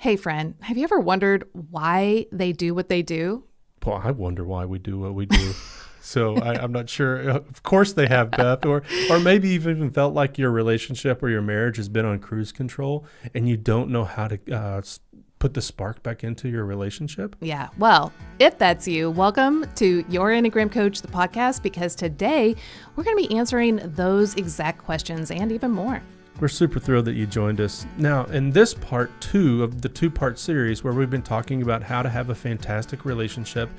Hey, friend, have you ever wondered why they do what they do? Well, I wonder why we do what we do. So I'm not sure. Of course they have, Beth, or maybe you've even felt like your relationship or your marriage has been on cruise control and you don't know how to put the spark back into your relationship. Yeah, well, if that's you, welcome to Your Enneagram Coach, the podcast, because today we're going to be answering those exact questions and even more. We're super thrilled that you joined us. Now, in this part 2 of the 2-part series where we've been talking about how to have a fantastic relationship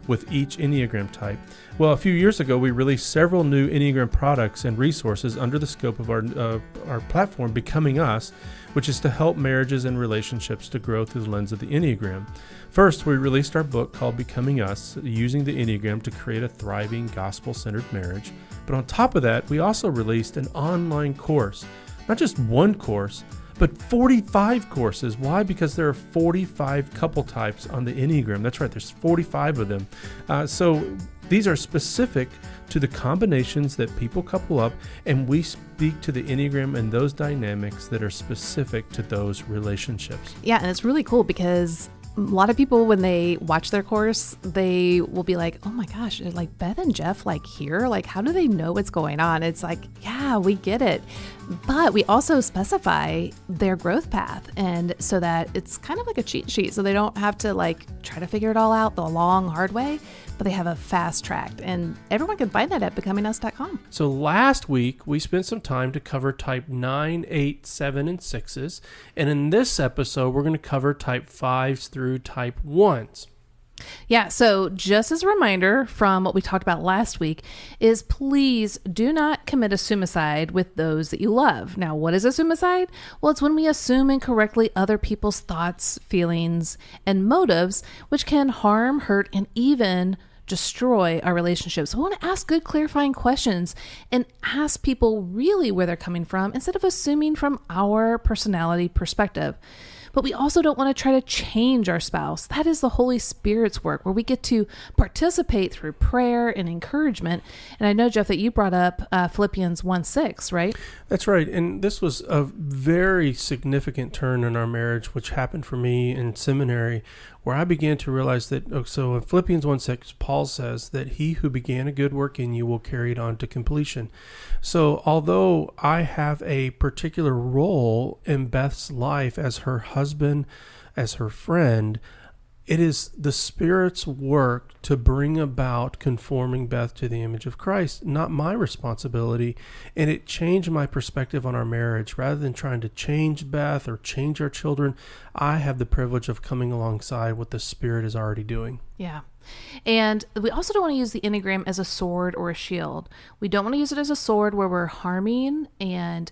with each Enneagram type. Well, a few years ago, we released several new Enneagram products and resources under the scope of our platform, Becoming Us, which is to help marriages and relationships to grow through the lens of the Enneagram. First, we released our book called Becoming Us, using the Enneagram to create a thriving, gospel-centered marriage. But on top of that, we also released an online course. Not just one course, but 45 courses. Why? Because there are 45 couple types on the Enneagram. That's right, there's 45 of them. So these are specific to the combinations that people couple up, and we speak to the Enneagram and those dynamics that are specific to those relationships. Yeah, and it's really cool because a lot of people, when they watch their course, they will be like, oh my gosh, like Beth and Jeff, like here, like how do they know what's going on? It's like, yeah, we get it. But we also specify their growth path, and so that it's kind of like a cheat sheet. So they don't have to like try to figure it all out the long, hard way, but they have a fast track, and everyone can find that at becomingus.com. So last week, we spent some time to cover type 9, 8, 7, and 6s. And in this episode, we're going to cover type 5s through type 1s. Yeah, so just as a reminder from what we talked about last week is please do not commit a suicide with those that you love. Now, what is a suicide? Well, it's when we assume incorrectly other people's thoughts, feelings, and motives, which can harm, hurt, and even destroy our relationships. We want to ask good clarifying questions and ask people really where they're coming from instead of assuming from our personality perspective. But we also don't want to try to change our spouse. That is the Holy Spirit's work, where we get to participate through prayer and encouragement. And I know, Jeff, that you brought up Philippians 1:6, right? That's right. And this was a very significant turn in our marriage, which happened for me in seminary, where I began to realize that, so in Philippians 1:6, Paul says that he who began a good work in you will carry it on to completion. So although I have a particular role in Beth's life as her husband, as her friend, it is the Spirit's work to bring about conforming Beth to the image of Christ, not my responsibility. And it changed my perspective on our marriage. Rather than trying to change Beth or change our children, I have the privilege of coming alongside what the Spirit is already doing. Yeah. And we also don't want to use the Enneagram as a sword or a shield. We don't want to use it as a sword where we're harming and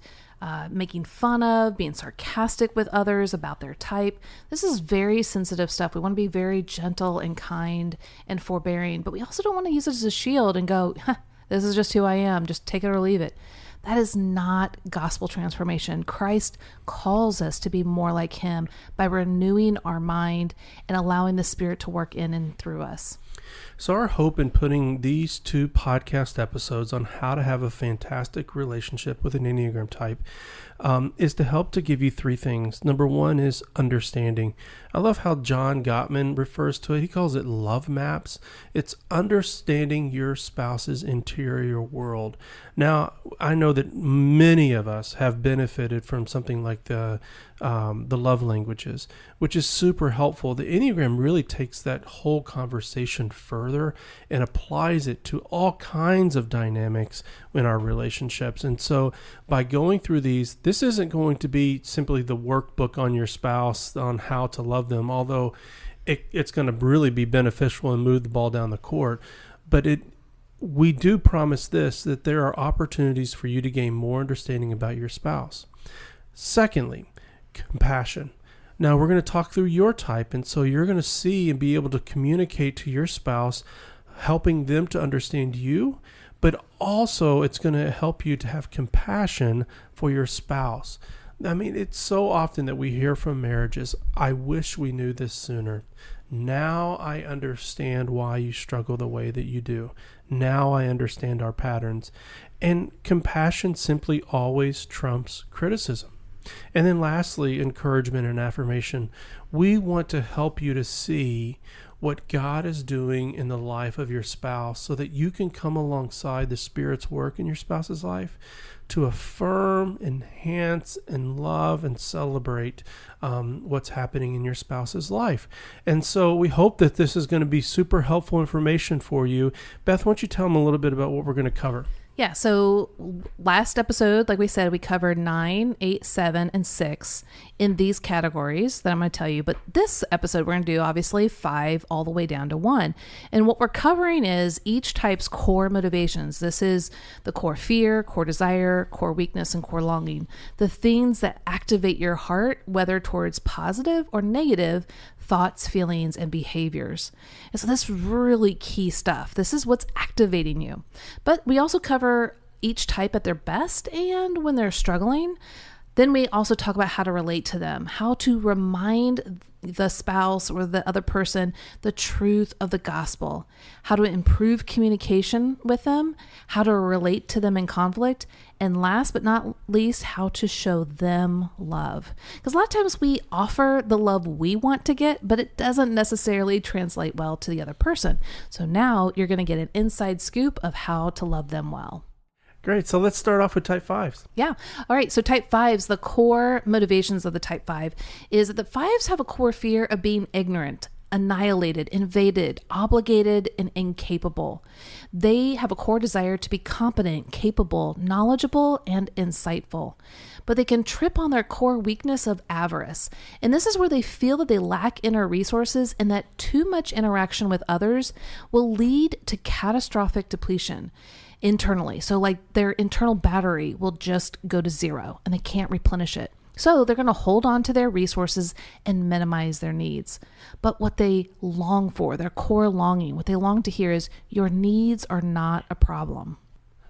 making fun of, being sarcastic with others about their type. This is very sensitive stuff. We want to be very gentle and kind and forbearing, but we also don't want to use it as a shield and go, this is just who I am, just take it or leave it. That is not gospel transformation. Christ calls us to be more like him by renewing our mind and allowing the Spirit to work in and through us. So our hope in putting these 2 podcast episodes on how to have a fantastic relationship with an Enneagram type is to help to give you 3 things. Number 1 is understanding. I love how John Gottman refers to it. He calls it love maps. It's understanding your spouse's interior world. Now, I know that many of us have benefited from something like the love languages, which is super helpful. The Enneagram really takes that whole conversation further and applies it to all kinds of dynamics in our relationships. And so by going through these, this isn't going to be simply the workbook on your spouse on how to love them, although it's going to really be beneficial and move the ball down the court. But we do promise this, that there are opportunities for you to gain more understanding about your spouse. Secondly, compassion. Now we're going to talk through your type, and so you're going to see and be able to communicate to your spouse, helping them to understand you, but also it's going to help you to have compassion for your spouse. I mean, it's so often that we hear from marriages, I wish we knew this sooner. Now I understand why you struggle the way that you do. Now I understand our patterns. And compassion simply always trumps criticism. And then lastly, encouragement and affirmation. We want to help you to see what God is doing in the life of your spouse so that you can come alongside the Spirit's work in your spouse's life to affirm, enhance, and love and celebrate what's happening in your spouse's life. And so we hope that this is going to be super helpful information for you. Beth, why don't you tell them a little bit about what we're going to cover? Yeah, so last episode, like we said, we covered 9, 8, 7, and 6 in these categories that I'm going to tell you. But this episode, we're going to do obviously 5 all the way down to 1. And what we're covering is each type's core motivations. This is the core fear, core desire, core weakness, and core longing. The things that activate your heart, whether towards positive or negative thoughts, feelings, and behaviors. And so that's really key stuff. This is what's activating you. But we also cover each type at their best and when they're struggling. Then we also talk about how to relate to them, how to remind the spouse or the other person the truth of the gospel, how to improve communication with them, how to relate to them in conflict, and last but not least, how to show them love. Because a lot of times we offer the love we want to get, but it doesn't necessarily translate well to the other person. So now you're going to get an inside scoop of how to love them well. Great. So let's start off with type 5s. Yeah. All right. So type 5s, the core motivations of the type 5 is that the 5s have a core fear of being ignorant, annihilated, invaded, obligated, and incapable. They have a core desire to be competent, capable, knowledgeable, and insightful. But they can trip on their core weakness of avarice. And this is where they feel that they lack inner resources and that too much interaction with others will lead to catastrophic depletion internally. So like their internal battery will just go to zero and they can't replenish it. So they're going to hold on to their resources and minimize their needs. But what they long for, their core longing, what they long to hear is your needs are not a problem.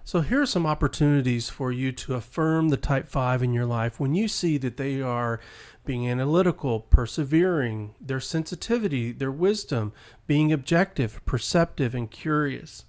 So here are some opportunities for you to affirm the type 5 in your life when you see that they are being analytical, persevering, their sensitivity, their wisdom, being objective, perceptive, and curious.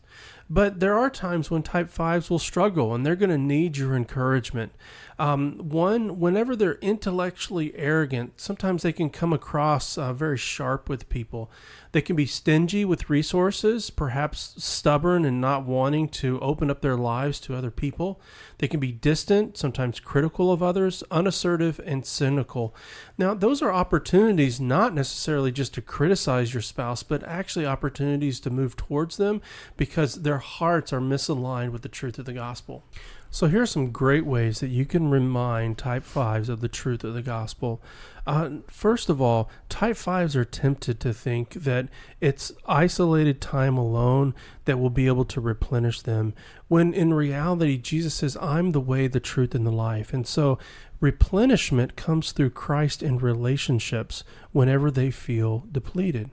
But there are times when type 5s will struggle and they're going to need your encouragement. Whenever they're intellectually arrogant, sometimes they can come across very sharp with people. They can be stingy with resources, perhaps stubborn and not wanting to open up their lives to other people. They can be distant, sometimes critical of others, unassertive, and cynical. Now, those are opportunities not necessarily just to criticize your spouse, but actually opportunities to move towards them because their hearts are misaligned with the truth of the gospel. So here are some great ways that you can remind type 5s of the truth of the gospel. First of all, type 5s are tempted to think that it's isolated time alone that will be able to replenish them, when in reality, Jesus says, I'm the way, the truth, and the life. And so replenishment comes through Christ in relationships whenever they feel depleted.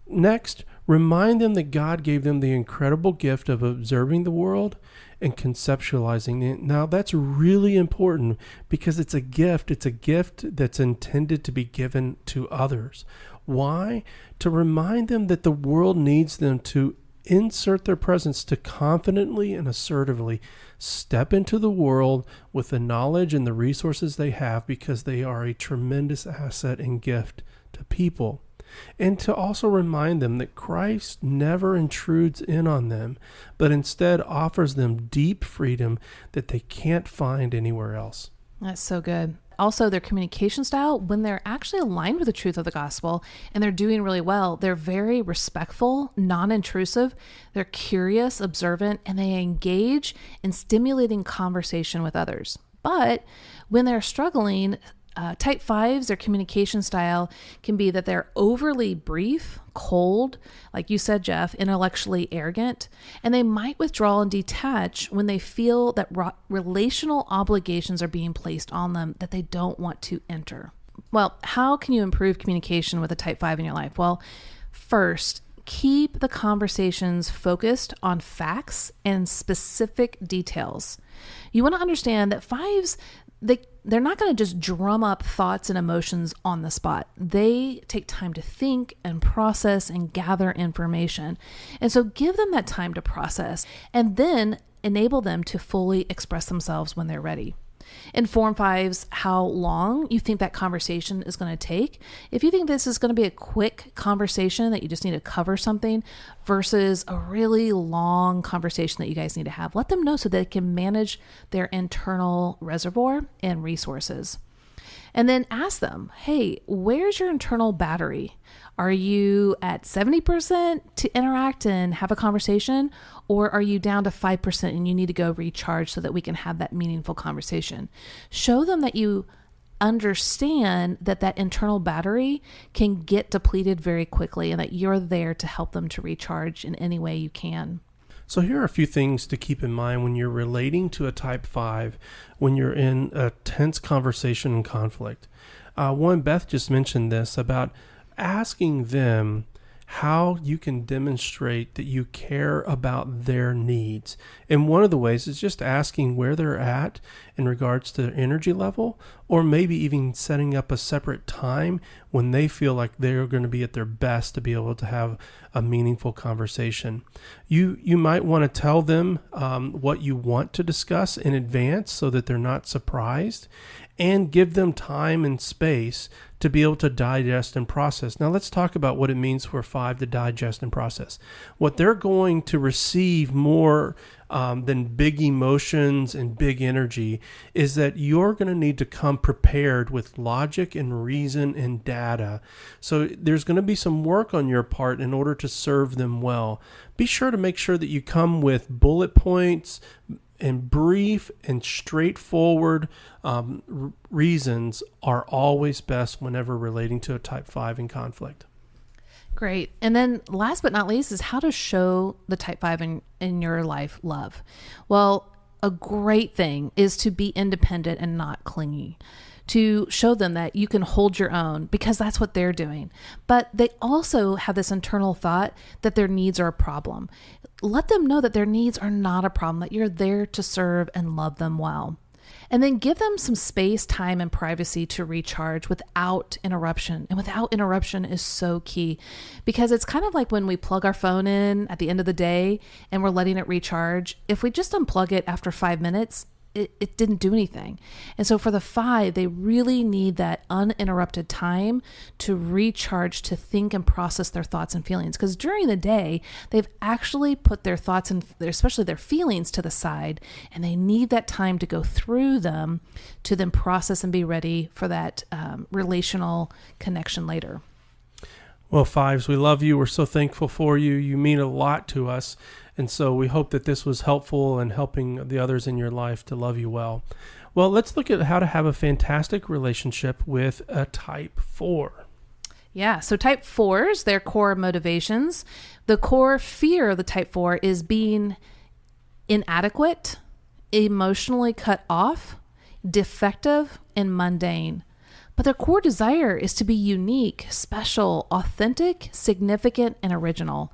Next, remind them that God gave them the incredible gift of observing the world and conceptualizing it. Now, that's really important because it's a gift. It's a gift that's intended to be given to others. Why? To remind them that the world needs them to insert their presence to confidently and assertively step into the world with the knowledge and the resources they have because they are a tremendous asset and gift to people. And to also remind them that Christ never intrudes in on them, but instead offers them deep freedom that they can't find anywhere else. That's so good. Also, their communication style, when they're actually aligned with the truth of the gospel and they're doing really well, they're very respectful, non-intrusive, they're curious, observant, and they engage in stimulating conversation with others. But when they're struggling, type 5s, their communication style can be that they're overly brief, cold, like you said, Jeff, intellectually arrogant, and they might withdraw and detach when they feel that relational obligations are being placed on them that they don't want to enter. Well, how can you improve communication with a type 5 in your life? Well, first, keep the conversations focused on facts and specific details. You want to understand that 5s, they're not going to just drum up thoughts and emotions on the spot. They take time to think and process and gather information. And so give them that time to process and then enable them to fully express themselves when they're ready. Inform fives how long you think that conversation is going to take. If you think this is going to be a quick conversation that you just need to cover something versus a really long conversation that you guys need to have, let them know so they can manage their internal reservoir and resources. And then ask them, hey, where's your internal battery? Are you at 70% to interact and have a conversation? Or are you down to 5% and you need to go recharge so that we can have that meaningful conversation? Show them that you understand that that internal battery can get depleted very quickly and that you're there to help them to recharge in any way you can. So here are a few things to keep in mind when you're relating to a type 5, when you're in a tense conversation and conflict. One, Beth just mentioned this about asking them how you can demonstrate that you care about their needs. And one of the ways is just asking where they're at in regards to their energy level, or maybe even setting up a separate time when they feel like they're going to be at their best to be able to have a meaningful conversation. You might want to tell them what you want to discuss in advance so that they're not surprised, and give them time and space to be able to digest and process. Now let's talk about what it means for 5 to digest and process. What they're going to receive more than big emotions and big energy is that you're going to need to come prepared with logic and reason and data. So there's going to be some work on your part in order to serve them well. Be sure to make sure that you come with bullet points and brief and straightforward reasons are always best whenever relating to a type 5 in conflict. Great. And then last but not least is how to show the type 5 in your life love. Well, a great thing is to be independent and not clingy, to show them that you can hold your own because that's what they're doing. But they also have this internal thought that their needs are a problem. Let them know that their needs are not a problem, that you're there to serve and love them well. And then give them some space, time, and privacy to recharge without interruption. And without interruption is so key because it's kind of like when we plug our phone in at the end of the day and we're letting it recharge. If we just unplug it after 5 minutes, it didn't do anything. And so for the 5, they really need that uninterrupted time to recharge, to think and process their thoughts and feelings. Because during the day, they've actually put their thoughts and especially their feelings to the side, and they need that time to go through them to then process and be ready for that relational connection later. Well, 5s, we love you. We're so thankful for you. You mean a lot to us. And so we hope that this was helpful in helping the others in your life to love you well. Well, let's look at how to have a fantastic relationship with a type 4. Yeah, so type 4s, their core motivations. The core fear of the type 4 is being inadequate, emotionally cut off, defective, and mundane. But their core desire is to be unique, special, authentic, significant, and original.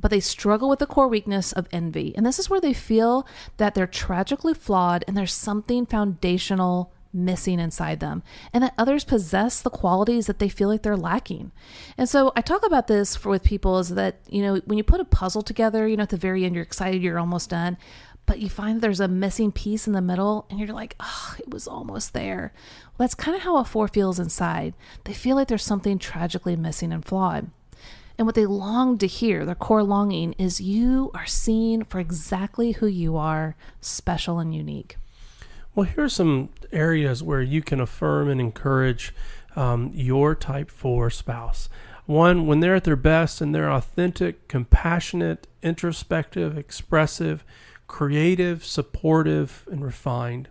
But they struggle with the core weakness of envy. And this is where they feel that they're tragically flawed and there's something foundational missing inside them, and that others possess the qualities that they feel like they're lacking. And so I talk about this with people is that, when you put a puzzle together, at the very end, you're excited, you're almost done, but you find there's a missing piece in the middle and you're like, oh, it was almost there. Well, that's kind of how a 4 feels inside. They feel like there's something tragically missing and flawed. And what they long to hear, their core longing, is you are seen for exactly who you are, special and unique. Well, here are some areas where you can affirm and encourage your type 4 spouse. One, when they're at their best and they're authentic, compassionate, introspective, expressive, creative, supportive, and refined.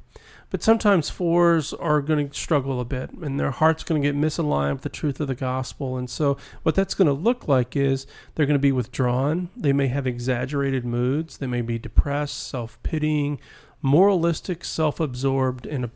But sometimes 4s are going to struggle a bit and their heart's going to get misaligned with the truth of the gospel. And so what that's going to look like is they're going to be withdrawn. They may have exaggerated moods. They may be depressed, self-pitying, moralistic, self-absorbed, and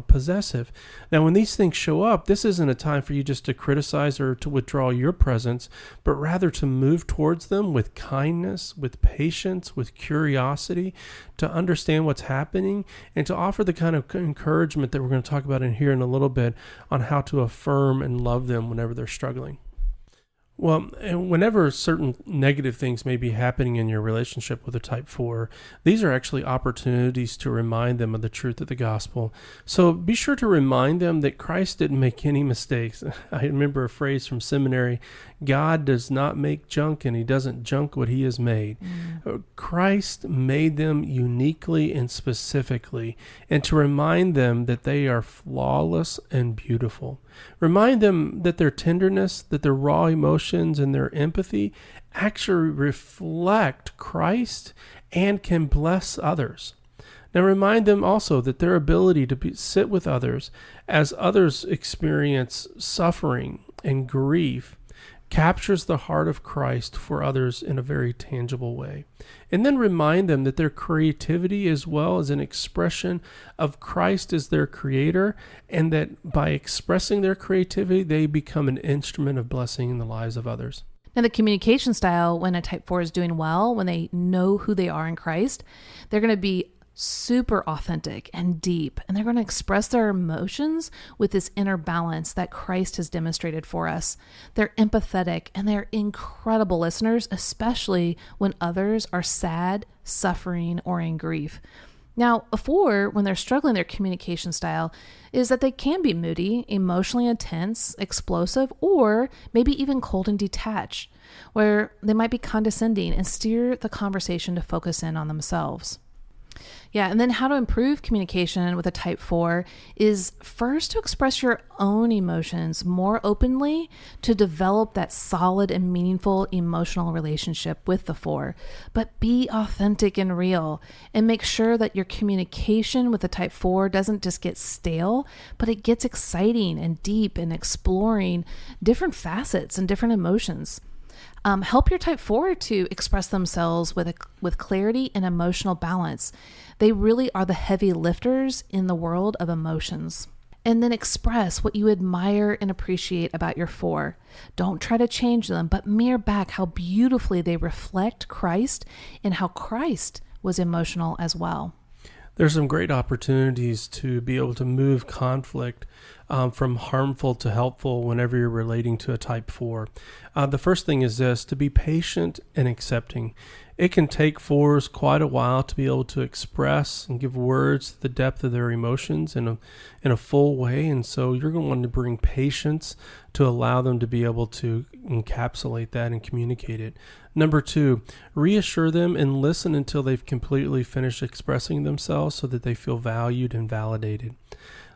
possessive. Now, when these things show up, this isn't a time for you just to criticize or to withdraw your presence, but rather to move towards them with kindness, with patience, with curiosity, to understand what's happening, and to offer the kind of encouragement that we're going to talk about in here in a little bit on how to affirm and love them whenever they're struggling. Well, and whenever certain negative things may be happening in your relationship with a type 4, these are actually opportunities to remind them of the truth of the gospel. So be sure to remind them that Christ didn't make any mistakes. I remember a phrase from seminary: God does not make junk, and he doesn't junk what he has made. Christ made them uniquely and specifically, and to remind them that they are flawless and beautiful. Remind them that their tenderness, that their raw emotions, and their empathy actually reflect Christ and can bless others. Now remind them also that their ability to sit with others as others experience suffering and grief captures the heart of Christ for others in a very tangible way. And then remind them that their creativity as well is an expression of Christ as their creator, and that by expressing their creativity, they become an instrument of blessing in the lives of others. Now, the communication style, when a type 4 is doing well, when they know who they are in Christ, they're going to be super authentic and deep, and they're going to express their emotions with this inner balance that Christ has demonstrated for us. They're empathetic and they're incredible listeners, especially when others are sad, suffering, or in grief. Now, a 4, when they're struggling, their communication style is that they can be moody, emotionally intense, explosive, or maybe even cold and detached, where they might be condescending and steer the conversation to focus in on themselves. Yeah, and then how to improve communication with a type 4 is first to express your own emotions more openly, to develop that solid and meaningful emotional relationship with the 4. But be authentic and real, and make sure that your communication with the type 4 doesn't just get stale, but it gets exciting and deep and exploring different facets and different emotions. Help your type 4 to express themselves with clarity and emotional balance. They really are the heavy lifters in the world of emotions. And then express what you admire and appreciate about your 4. Don't try to change them, but mirror back how beautifully they reflect Christ and how Christ was emotional as well. There's some great opportunities to be able to move conflict from harmful to helpful whenever you're relating to a type 4. The first thing is this: to be patient and accepting. It can take 4s quite a while to be able to express and give words to the depth of their emotions in a full way, and so you're going to want to bring patience to allow them to be able to encapsulate that and communicate it. Number 2, reassure them and listen until they've completely finished expressing themselves so that they feel valued and validated.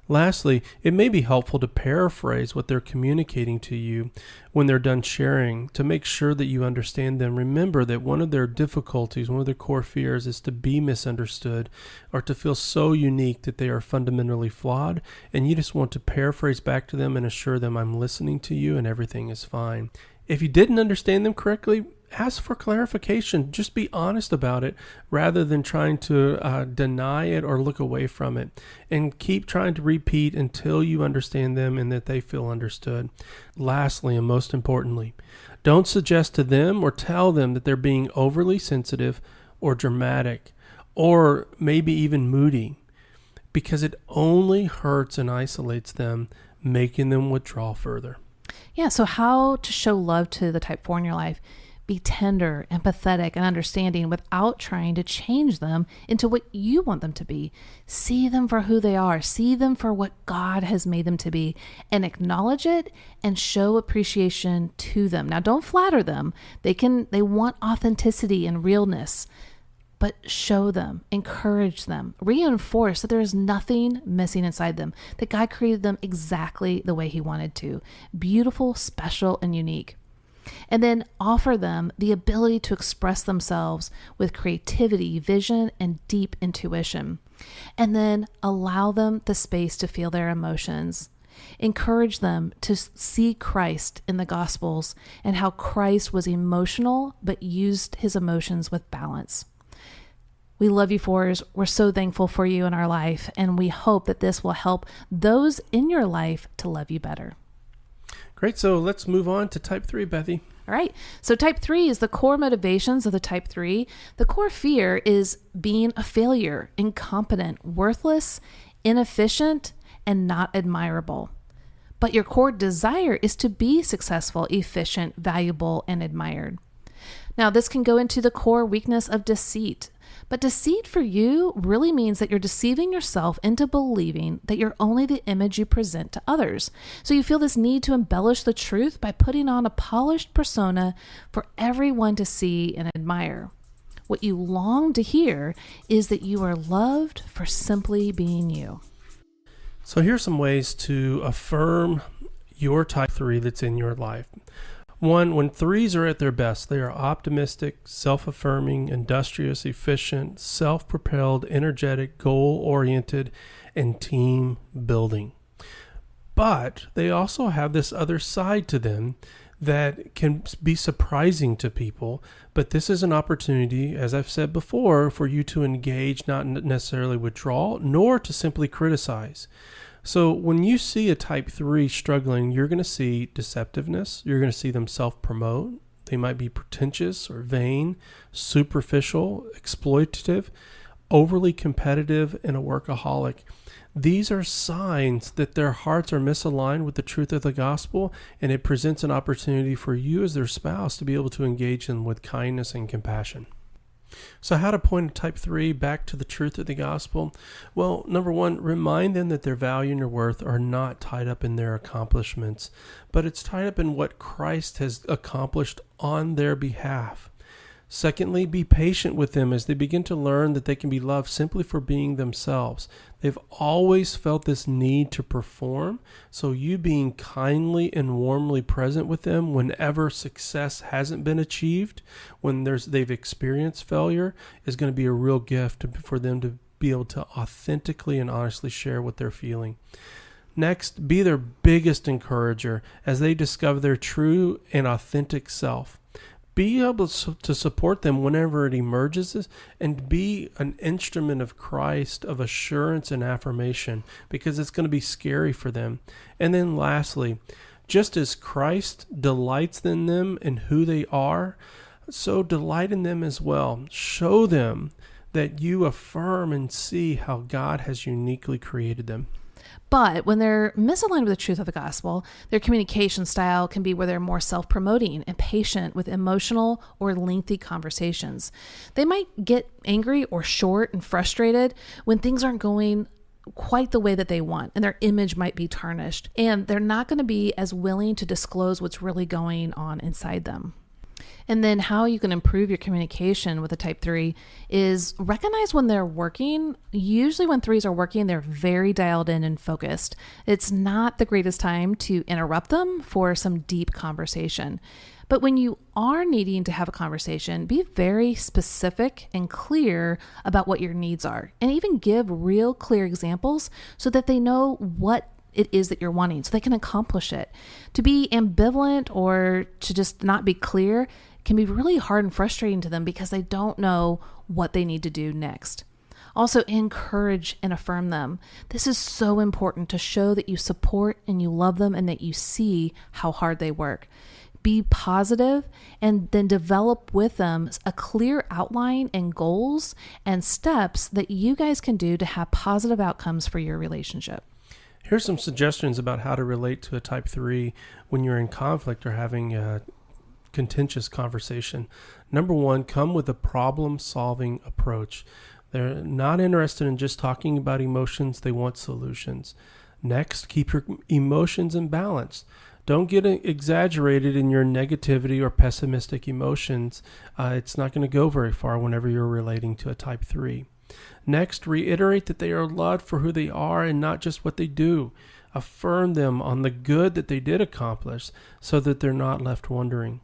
Lastly, it may be helpful to paraphrase what they're communicating to you when they're done sharing to make sure that you understand them. Remember that one of their difficulties, one of their core fears is to be misunderstood or to feel so unique that they are fundamentally flawed, and you just want to paraphrase back to them and assure them, I'm listening to you and everything is fine. If you didn't understand them correctly, ask for clarification. Just be honest about it rather than trying to deny it or look away from it. And keep trying to repeat until you understand them and that they feel understood. Lastly, and most importantly, don't suggest to them or tell them that they're being overly sensitive or dramatic or maybe even moody, because it only hurts and isolates them, making them withdraw further. Yeah, so how to show love to the type 4 in your life? Be tender, empathetic, and understanding without trying to change them into what you want them to be. See them for who they are. See them for what God has made them to be, and acknowledge it and show appreciation to them. Now, don't flatter them. They want authenticity and realness, but show them, encourage them, reinforce that there is nothing missing inside them, that God created them exactly the way He wanted to. Beautiful, special, and unique. And then offer them the ability to express themselves with creativity, vision, and deep intuition. And then allow them the space to feel their emotions. Encourage them to see Christ in the Gospels and how Christ was emotional but used his emotions with balance. We love you, 4s. We're so thankful for you in our life, and we hope that this will help those in your life to love you better. Great. So let's move on to type 3, Bethy. All right. So type 3 is the core motivations of the type 3. The core fear is being a failure, incompetent, worthless, inefficient, and not admirable. but your core desire is to be successful, efficient, valuable, and admired. Now, this can go into the core weakness of deceit. But deceit for you really means that you're deceiving yourself into believing that you're only the image you present to others. So you feel this need to embellish the truth by putting on a polished persona for everyone to see and admire. What you long to hear is that you are loved for simply being you. So here's some ways to affirm your type 3 that's in your life. 1, when 3s are at their best, they are optimistic, self-affirming, industrious, efficient, self-propelled, energetic, goal-oriented, and team-building. But they also have this other side to them that can be surprising to people. But this is an opportunity, as I've said before, for you to engage, not necessarily withdraw, nor to simply criticize. So when you see a type 3 struggling, you're going to see deceptiveness. You're going to see them self-promote. They might be pretentious or vain, superficial, exploitative, overly competitive, and a workaholic. These are signs that their hearts are misaligned with the truth of the gospel, and it presents an opportunity for you as their spouse to be able to engage them with kindness and compassion. So how to point a type 3 back to the truth of the gospel? Well, number 1, remind them that their value and their worth are not tied up in their accomplishments, but it's tied up in what Christ has accomplished on their behalf. Secondly, be patient with them as they begin to learn that they can be loved simply for being themselves. They've always felt this need to perform, so you being kindly and warmly present with them whenever success hasn't been achieved, when they've experienced failure, is going to be a real gift for them to be able to authentically and honestly share what they're feeling. Next, be their biggest encourager as they discover their true and authentic self. Be able to support them whenever it emerges and be an instrument of Christ, of assurance and affirmation, because it's going to be scary for them. And then lastly, just as Christ delights in them and who they are, so delight in them as well. Show them that you affirm and see how God has uniquely created them. But when they're misaligned with the truth of the gospel, their communication style can be where they're more self-promoting and patient with emotional or lengthy conversations. They might get angry or short and frustrated when things aren't going quite the way that they want, and their image might be tarnished, and they're not going to be as willing to disclose what's really going on inside them. And then how you can improve your communication with a type 3 is recognize when they're working. Usually when 3s are working, they're very dialed in and focused. It's not the greatest time to interrupt them for some deep conversation. But when you are needing to have a conversation, be very specific and clear about what your needs are, and even give real clear examples so that they know what it is that you're wanting, so they can accomplish it. To be ambivalent or to just not be clear can be really hard and frustrating to them because they don't know what they need to do next. Also, encourage and affirm them. This is so important to show that you support and you love them and that you see how hard they work. Be positive and then develop with them a clear outline and goals and steps that you guys can do to have positive outcomes for your relationship. Here's some suggestions about how to relate to a type 3 when you're in conflict or having a contentious conversation. Number 1, come with a problem-solving approach. They're not interested in just talking about emotions. They want solutions. Next, keep your emotions in balance. Don't get exaggerated in your negativity or pessimistic emotions. It's not going to go very far whenever you're relating to a type 3. Next, reiterate that they are loved for who they are and not just what they do. Affirm them on the good that they did accomplish so that they're not left wondering.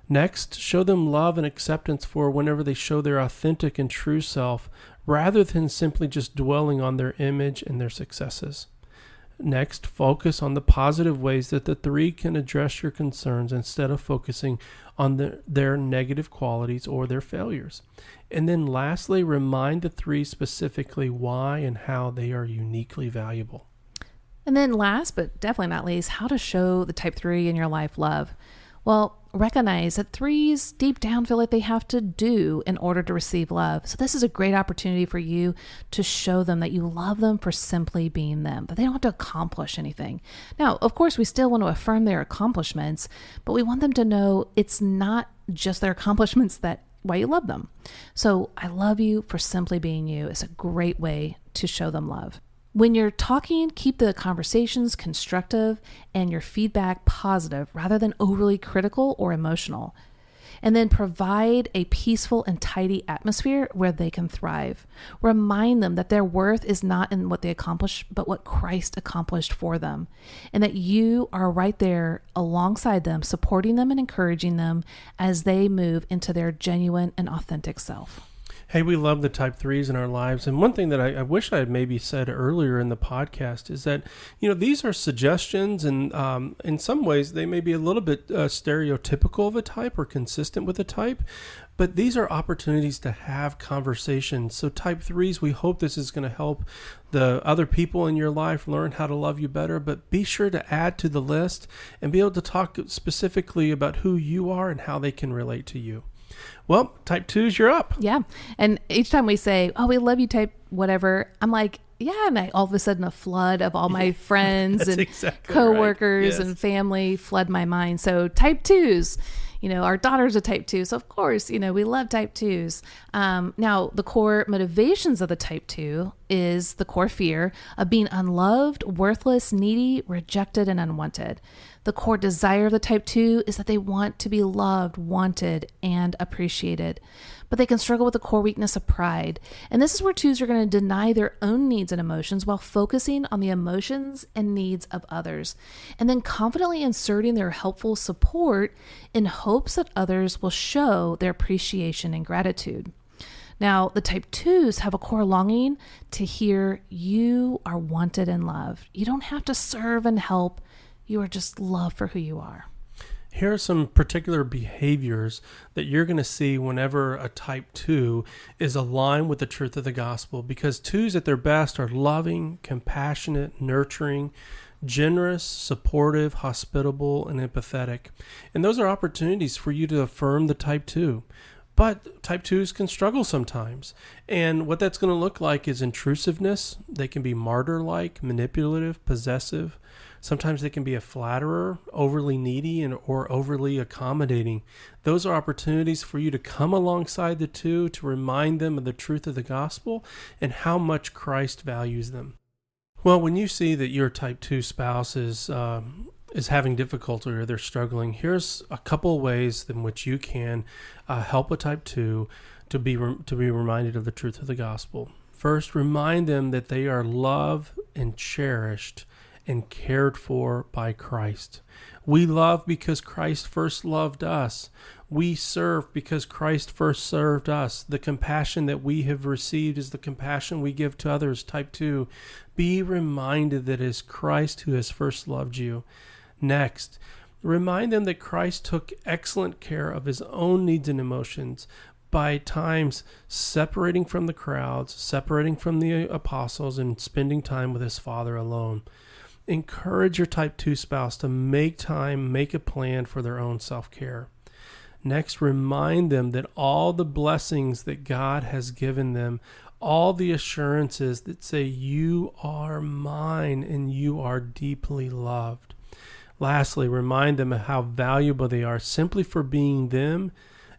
Next, show them love and acceptance for whenever they show their authentic and true self, rather than simply just dwelling on their image and their successes. Next, focus on the positive ways that the 3 can address your concerns instead of focusing on their negative qualities or their failures. And then lastly, remind the 3 specifically why and how they are uniquely valuable. And then last, but definitely not least, how to show the type 3 in your life love. Well, recognize that threes deep down feel like they have to do in order to receive love. So this is a great opportunity for you to show them that you love them for simply being them, that they don't have to accomplish anything. Now, of course, we still want to affirm their accomplishments, but we want them to know it's not just their accomplishments that why you love them. So I love you for simply being you is a great way to show them love. When you're talking, keep the conversations constructive and your feedback positive rather than overly critical or emotional. And then provide a peaceful and tidy atmosphere where they can thrive. Remind them that their worth is not in what they accomplish, but what Christ accomplished for them. And that you are right there alongside them, supporting them and encouraging them as they move into their genuine and authentic self. Hey, we love the type threes in our lives. And one thing that I wish I had maybe said earlier in the podcast is that, these are suggestions and in some ways they may be a little bit stereotypical of a type or consistent with a type, but these are opportunities to have conversations. So type threes, we hope this is going to help the other people in your life learn how to love you better, but be sure to add to the list and be able to talk specifically about who you are and how they can relate to you. Well, type twos, you're up. Yeah. And each time we say, oh, we love you, type whatever, I'm like, yeah. And all of a sudden a flood of all my friends and exactly coworkers right. and family flood my mind. So type twos, our daughter's a type 2. So of course, we love type 2s. Now the core motivations of the type 2 is the core fear of being unloved, worthless, needy, rejected, and unwanted. The core desire of the type 2 is that they want to be loved, wanted, and appreciated. But they can struggle with the core weakness of pride. And this is where 2s are going to deny their own needs and emotions while focusing on the emotions and needs of others. And then confidently inserting their helpful support in hopes that others will show their appreciation and gratitude. Now, the type 2s have a core longing to hear you are wanted and loved. You don't have to serve and help. You are just loved for who you are. Here are some particular behaviors that you're going to see whenever a type 2 is aligned with the truth of the gospel, because 2s at their best are loving, compassionate, nurturing, generous, supportive, hospitable, and empathetic. And those are opportunities for you to affirm the type 2. But type 2s can struggle sometimes. And what that's going to look like is intrusiveness. They can be martyr-like, manipulative, possessive. Sometimes they can be a flatterer, overly needy, or overly accommodating. Those are opportunities for you to come alongside the 2 to remind them of the truth of the gospel and how much Christ values them. Well, when you see that your type 2 spouse is having difficulty or they're struggling, here's a couple ways in which you can help a type 2 to be reminded of the truth of the gospel. First, remind them that they are loved and cherished and cared for by Christ. We love because Christ first loved us. We serve because Christ first served us. The compassion that we have received is the compassion we give to others. Type 2, be reminded that it is Christ who has first loved you. Next, remind them that Christ took excellent care of his own needs and emotions by times separating from the crowds, separating from the apostles, and spending time with his Father alone. Encourage your type 2 spouse to make time, make a plan for their own self-care. Next, remind them that all the blessings that God has given them, all the assurances that say you are mine and you are deeply loved. Lastly, remind them of how valuable they are simply for being them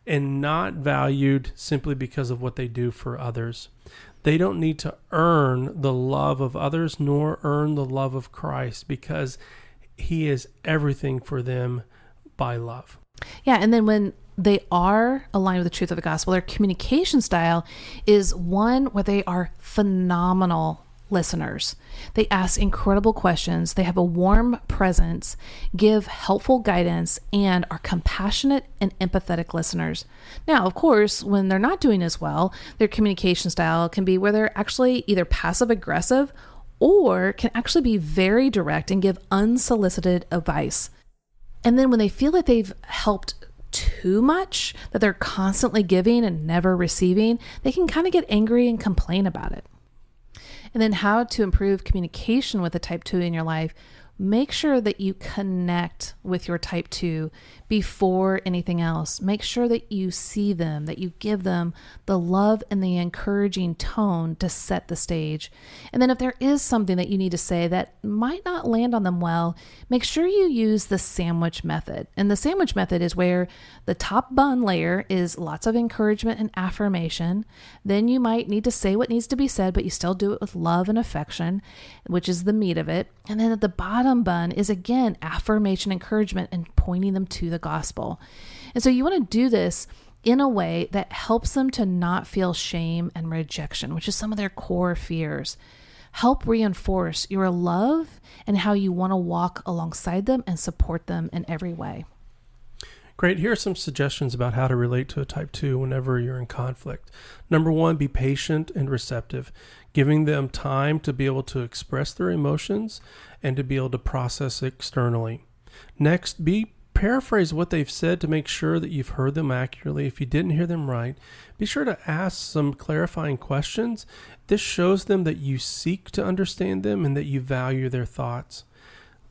and not valued simply because of what they do for others. They don't need to earn the love of others nor earn the love of Christ because he is everything for them by love. Yeah, and then when they are aligned with the truth of the gospel, their communication style is one where they are phenomenal listeners. They ask incredible questions. They have a warm presence, give helpful guidance, and are compassionate and empathetic listeners. Now, of course, when they're not doing as well, their communication style can be where they're actually either passive aggressive or can actually be very direct and give unsolicited advice. And then when they feel that they've helped too much, that they're constantly giving and never receiving, they can kind of get angry and complain about it. And then how to improve communication with a type 2 in your life. make sure that you connect with your type 2 before anything else. Make sure that you see them, that you give them the love and the encouraging tone to set the stage. And then if there is something that you need to say that might not land on them well, make sure you use the sandwich method. And the sandwich method is where the top bun layer is lots of encouragement and affirmation. Then you might need to say what needs to be said, but you still do it with love and affection, which is the meat of it. And then at the bottom bun is again affirmation, encouragement, and pointing them to the gospel. And so you want to do this in a way that helps them to not feel shame and rejection, which is some of their core fears. Help reinforce your love and how you want to walk alongside them and support them in every way. Great. Here are some suggestions about how to relate to a type 2 whenever you're in conflict. Number 1, be patient and receptive, giving them time to be able to express their emotions and to be able to process externally. Next, paraphrase what they've said to make sure that you've heard them accurately. If you didn't hear them right, be sure to ask some clarifying questions. This shows them that you seek to understand them and that you value their thoughts.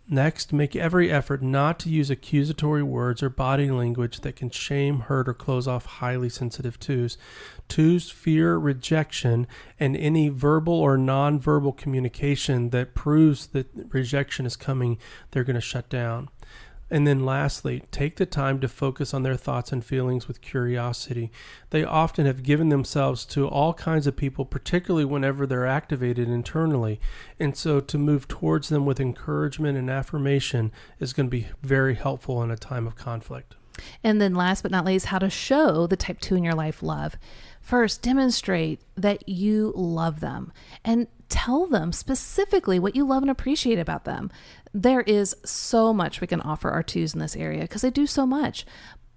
Next, make every effort not to use accusatory words or body language that can shame, hurt, or close off highly sensitive 2s. 2s fear rejection, and any verbal or nonverbal communication that proves that rejection is coming, they're going to shut down. And then lastly, take the time to focus on their thoughts and feelings with curiosity. They often have given themselves to all kinds of people, particularly whenever they're activated internally. And so to move towards them with encouragement and affirmation is going to be very helpful in a time of conflict. And then last but not least, how to show the type 2 in your life love. First, demonstrate that you love them and tell them specifically what you love and appreciate about them. There is so much we can offer our 2s in this area because they do so much.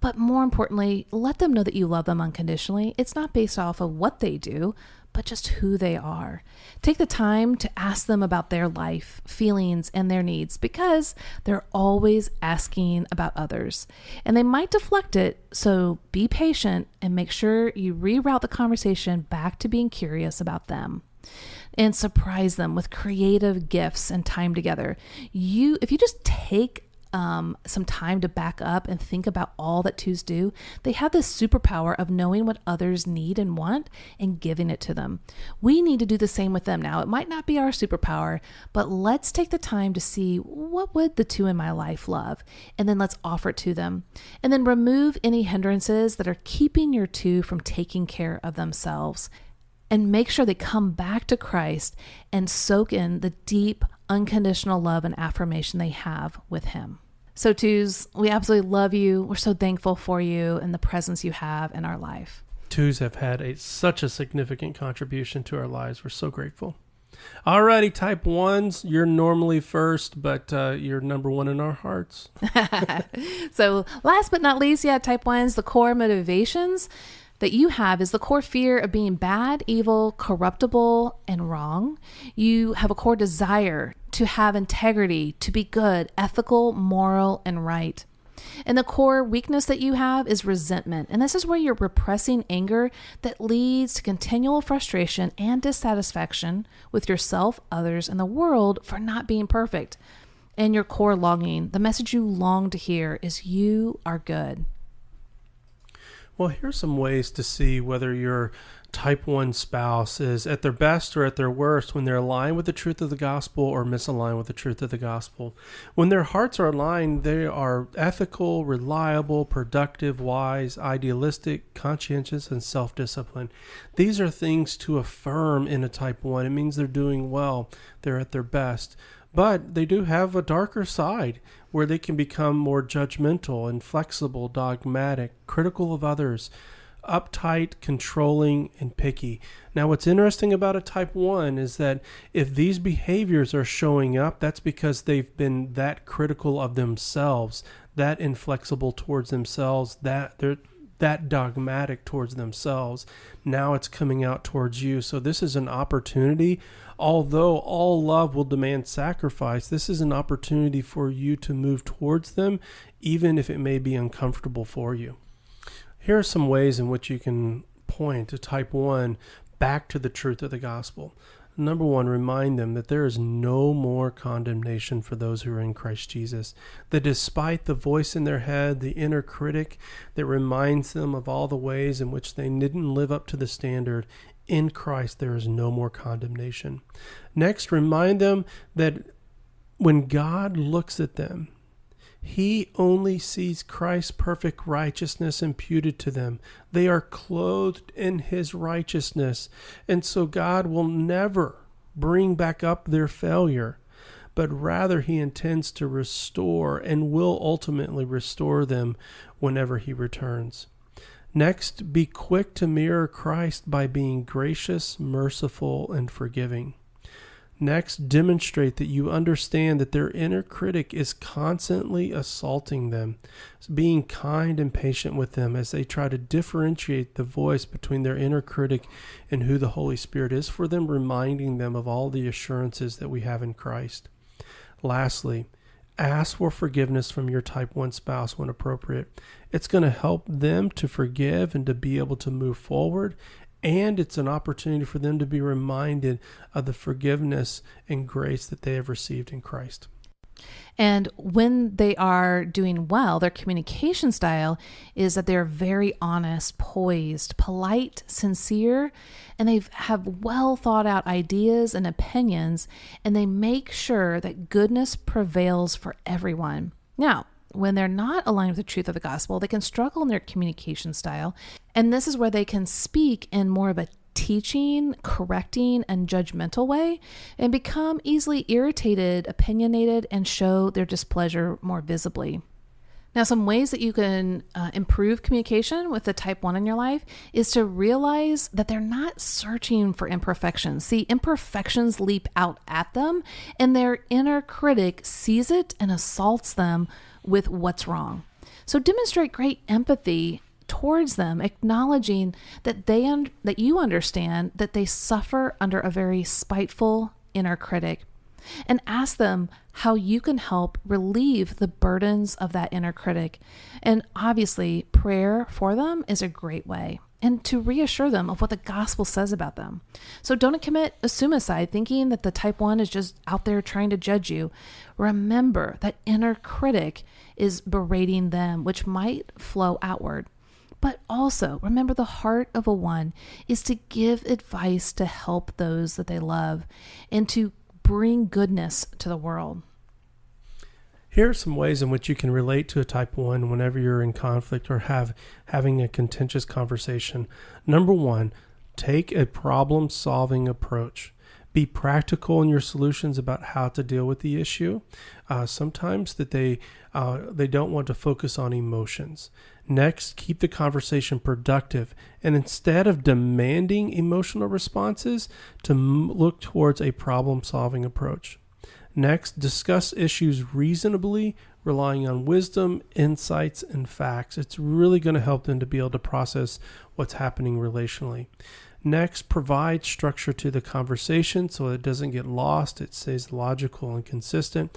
But more importantly, let them know that you love them unconditionally. It's not based off of what they do, but just who they are. Take the time to ask them about their life, feelings, and their needs because they're always asking about others. And they might deflect it, so be patient and make sure you reroute the conversation back to being curious about them. And surprise them with creative gifts and time together. If you just take some time to back up and think about all that 2s do, they have this superpower of knowing what others need and want and giving it to them. We need to do the same with them now. It might not be our superpower, but let's take the time to see what would the 2 in my life love, and then let's offer it to them. And then remove any hindrances that are keeping your 2 from taking care of themselves. And make sure they come back to Christ and soak in the deep, unconditional love and affirmation they have with Him. So 2s, we absolutely love you. We're so thankful for you and the presence you have in our life. 2s have had such a significant contribution to our lives. We're so grateful. Alrighty, type 1s, you're normally first, but you're number 1 in our hearts. So last but not least, type 1s, the core motivations that you have is the core fear of being bad, evil, corruptible, and wrong. You have a core desire to have integrity, to be good, ethical, moral, and right. And the core weakness that you have is resentment. And this is where you're repressing anger that leads to continual frustration and dissatisfaction with yourself, others, and the world for not being perfect. And your core longing, the message you long to hear is you are good. Well, here's some ways to see whether your type 1 spouse is at their best or at their worst when they're aligned with the truth of the gospel or misaligned with the truth of the gospel. When their hearts are aligned, they are ethical, reliable, productive, wise, idealistic, conscientious, and self-disciplined. These are things to affirm in a type 1. It means they're doing well. They're at their best. But they do have a darker side where they can become more judgmental, inflexible, dogmatic, critical of others, uptight, controlling, and picky. Now, what's interesting about a type 1 is that if these behaviors are showing up, that's because they've been that critical of themselves, that inflexible towards themselves, that they're that dogmatic towards themselves. Now it's coming out towards you. So this is an opportunity. Although all love will demand sacrifice, this is an opportunity for you to move towards them, even if it may be uncomfortable for you. Here are some ways in which you can point to type 1 back to the truth of the gospel. Number one, remind them that there is no more condemnation for those who are in Christ Jesus. That despite the voice in their head, the inner critic that reminds them of all the ways in which they didn't live up to the standard, in Christ there is no more condemnation. Next, remind them that when God looks at them, He only sees Christ's perfect righteousness imputed to them. They are clothed in His righteousness. And so God will never bring back up their failure, but rather He intends to restore and will ultimately restore them whenever He returns. Next, be quick to mirror Christ by being gracious, merciful, and forgiving. Next, demonstrate that you understand that their inner critic is constantly assaulting them, being kind and patient with them as they try to differentiate the voice between their inner critic and who the Holy Spirit is for them, reminding them of all the assurances that we have in Christ. Lastly, ask for forgiveness from your type 1 spouse when appropriate. It's going to help them to forgive and to be able to move forward. And it's an opportunity for them to be reminded of the forgiveness and grace that they have received in Christ. And when they are doing well, their communication style is that they're very honest, poised, polite, sincere, and they have well thought out ideas and opinions, and they make sure that goodness prevails for everyone. Now, when they're not aligned with the truth of the gospel, they can struggle in their communication style. And this is where they can speak in more of a teaching, correcting, and judgmental way and become easily irritated, opinionated, and show their displeasure more visibly. Now, some ways that you can improve communication with the type 1 in your life is to realize that they're not searching for imperfections. See, imperfections leap out at them, and their inner critic sees it and assaults them with what's wrong. So demonstrate great empathy towards them, acknowledging that that you understand that they suffer under a very spiteful inner critic, and ask them how you can help relieve the burdens of that inner critic. And obviously, prayer for them is a great way, and to reassure them of what the gospel says about them. So don't commit a suicide thinking that the type 1 is just out there trying to judge you. Remember that inner critic is berating them, which might flow outward. But also remember, the heart of a 1 is to give advice to help those that they love and to bring goodness to the world. Here are some ways in which you can relate to a type 1 whenever you're in conflict or having a contentious conversation. Number 1, take a problem-solving approach. Be practical in your solutions about how to deal with the issue. Sometimes that they don't want to focus on emotions. Next, keep the conversation productive, and instead of demanding emotional responses, to look towards a problem-solving approach. Next, discuss issues reasonably, relying on wisdom, insights, and facts. It's really going to help them to be able to process what's happening relationally. Next, provide structure to the conversation so it doesn't get lost. It stays logical and consistent.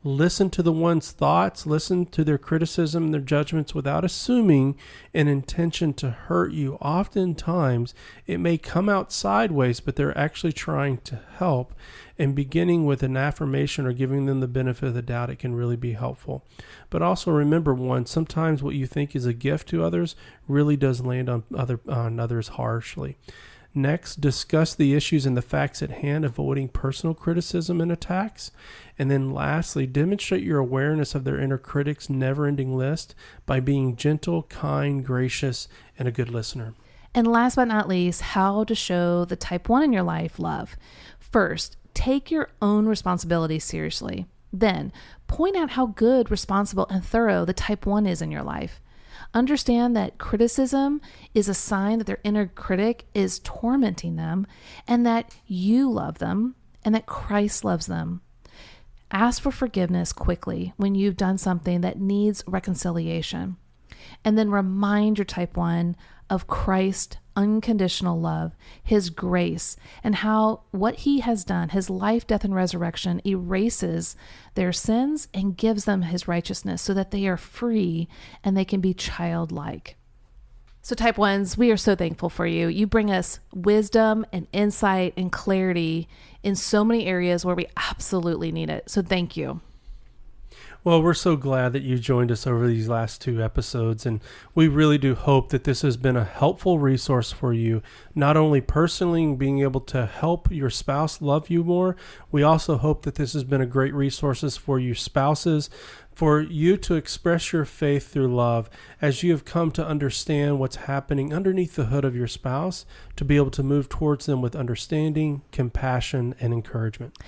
Listen to the one's thoughts, listen to their criticism and their judgments without assuming an intention to hurt you. Oftentimes, it may come out sideways, but they're actually trying to help. And beginning with an affirmation or giving them the benefit of the doubt, it can really be helpful. But also remember, sometimes what you think is a gift to others really does land on others harshly. Next, discuss the issues and the facts at hand, avoiding personal criticism and attacks. And then lastly, demonstrate your awareness of their inner critic's never-ending list by being gentle, kind, gracious, and a good listener. And last but not least, how to show the type 1 in your life love. First, take your own responsibility seriously. Then, point out how good, responsible, and thorough the type 1 is in your life. Understand that criticism is a sign that their inner critic is tormenting them, and that you love them, and that Christ loves them. Ask for forgiveness quickly when you've done something that needs reconciliation. And then remind your type 1 of Christ's unconditional love, his grace, and how what he has done, his life, death, and resurrection, erases their sins and gives them his righteousness so that they are free and they can be childlike. So type ones, we are so thankful for you. You bring us wisdom and insight and clarity in so many areas where we absolutely need it. So thank you. Well, we're so glad that you joined us over these last 2 episodes, and we really do hope that this has been a helpful resource for you, not only personally in being able to help your spouse love you more, we also hope that this has been a great resource for you spouses, for you to express your faith through love as you have come to understand what's happening underneath the hood of your spouse, to be able to move towards them with understanding, compassion, and encouragement.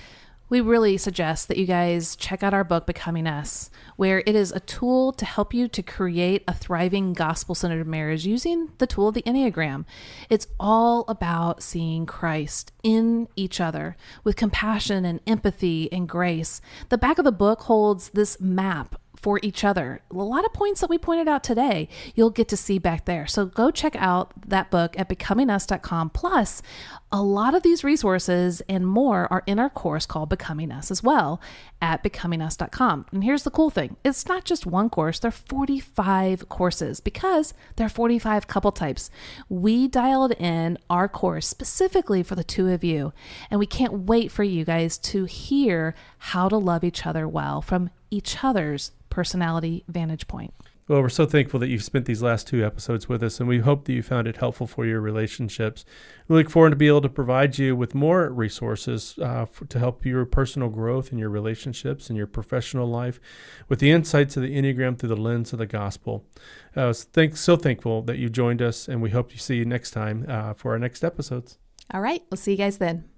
We really suggest that you guys check out our book, Becoming Us, where it is a tool to help you to create a thriving gospel-centered marriage using the tool of the Enneagram. It's all about seeing Christ in each other with compassion and empathy and grace. The back of the book holds this map for each other. A lot of points that we pointed out today, you'll get to see back there. So go check out that book at becomingus.com. Plus, a lot of these resources and more are in our course called Becoming Us as well at becomingus.com. And here's the cool thing. It's not just one course. There are 45 courses because there are 45 couple types. We dialed in our course specifically for the 2 of you. And we can't wait for you guys to hear how to love each other well from each other's personality vantage point. Well, we're so thankful that you've spent these last 2 episodes with us, and we hope that you found it helpful for your relationships. We look forward to be able to provide you with more resources to help your personal growth in your relationships and your professional life with the insights of the Enneagram through the lens of the gospel. So thankful that you joined us, and we hope to see you next time for our next episodes. All right. We'll see you guys then.